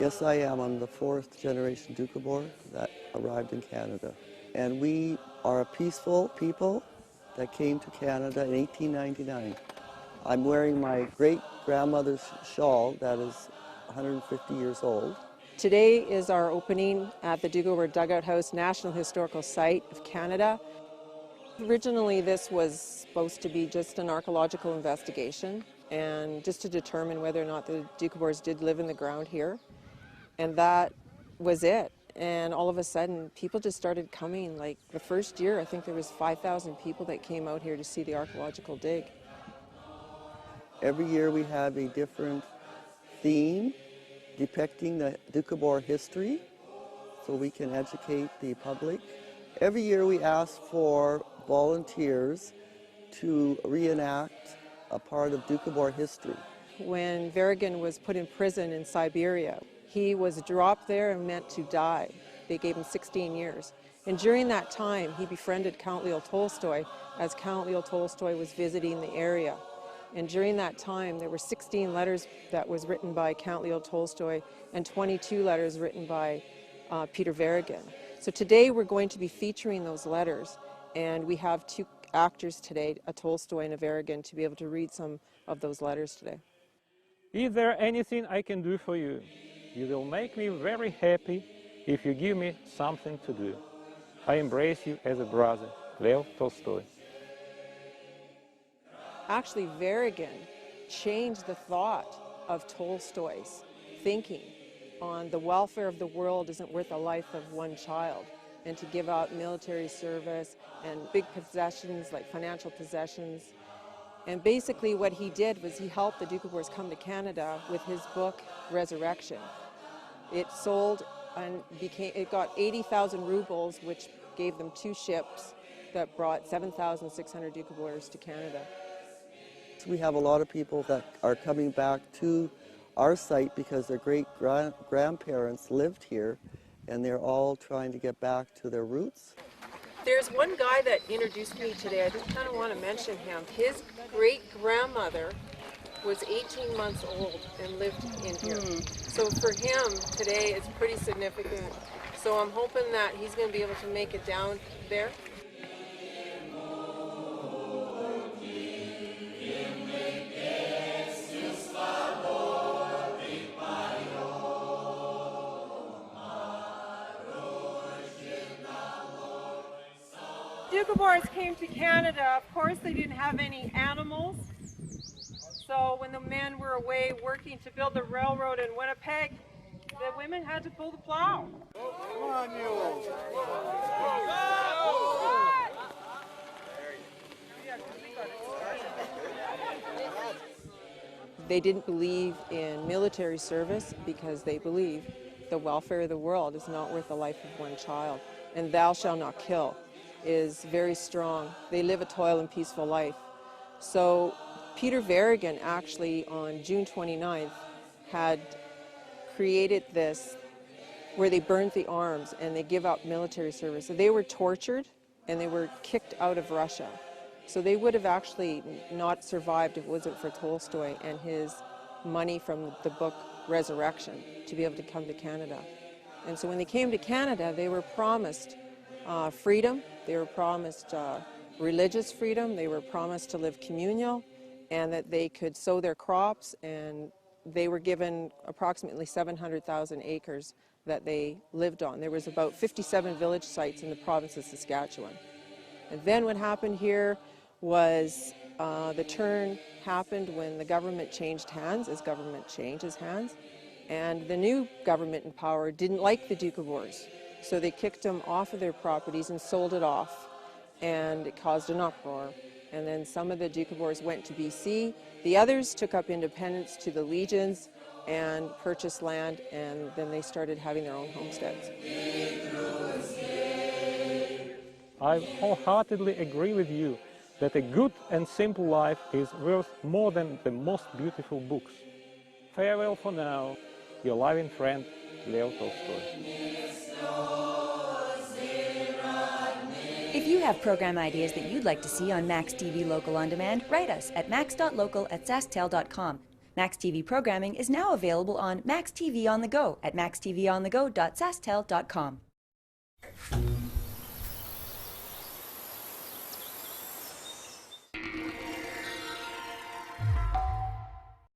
Yes, I am. I'm the fourth generation Doukhobor that arrived in Canada. And we are a peaceful people that came to Canada in 1899. I'm wearing my great-grandmother's shawl that is 150 years old. Today is our opening at the Doukhobor Dugout House, National Historical Site of Canada. Originally, this was supposed to be just an archaeological investigation and just to determine whether or not the Doukhobors did live in the ground here. And that was it. And all of a sudden, people just started coming. Like the first year, I think there was 5,000 people that came out here to see the archaeological dig. Every year we have a different theme depicting the Doukhobor history so we can educate the public. Every year we ask for volunteers to reenact a part of Doukhobor history. When Varagin was put in prison in Siberia, he was dropped there and meant to die. They gave him 16 years. And during that time, he befriended Count Leo Tolstoy as Count Leo Tolstoy was visiting the area. And during that time, there were 16 letters that was written by Count Leo Tolstoy and 22 letters written by Peter Varagin. So today we're going to be featuring those letters, and we have two actors today, a Tolstoy and a Varagin, to be able to read some of those letters today. Is there anything I can do for you? You will make me very happy if you give me something to do. I embrace you as a brother, Leo Tolstoy. Actually, Varagin changed the thought of Tolstoy's thinking on the welfare of the world isn't worth the life of one child, and to give out military service and big possessions like financial possessions. And basically what he did was he helped the Doukhobors come to Canada with his book, Resurrection. It sold and it got 80,000 rubles, which gave them 2 ships that brought 7,600 Doukhobors to Canada. We have a lot of people that are coming back to our site because their great-grandparents lived here, and they're all trying to get back to their roots. There's one guy that introduced me today. I just kind of want to mention him. His great-grandmother was 18 months old and lived in here. So for him, today is pretty significant. So I'm hoping that he's going to be able to make it down there. Doukhobors came to Canada. Of course, they didn't have any animals. So when the men were away working to build the railroad in Winnipeg, the women had to pull the plow. Come on, mules. They didn't believe in military service because they believe the welfare of the world is not worth the life of one child. And thou shalt not kill is very strong. They live a toil and peaceful life. So Peter Varagin actually on June 29th had created this where they burnt the arms and they give up military service. So they were tortured and they were kicked out of Russia. So they would have actually not survived if it wasn't for Tolstoy and his money from the book Resurrection to be able to come to Canada. And so when they came to Canada, they were promised freedom, they were promised religious freedom, they were promised to live communal, and that they could sow their crops, and they were given approximately 700,000 acres that they lived on. There was about 57 village sites in the province of Saskatchewan. And then what happened here was the turn happened when the government changed hands, as government changes hands, and the new government in power didn't like the Doukhobors. So they kicked them off of their properties and sold it off, and it caused an uproar. And then some of the Doukhobors went to BC. The others took up independence to the Legions and purchased land, and then they started having their own homesteads. I wholeheartedly agree with you that a good and simple life is worth more than the most beautiful books. Farewell for now, your loving friend, Leo Tolstoy. If you have program ideas that you'd like to see on Max TV Local On Demand, write us at max.local@sasktel.com. Max TV programming is now available on Max TV on the Go at maxtvonthego.sastel.com.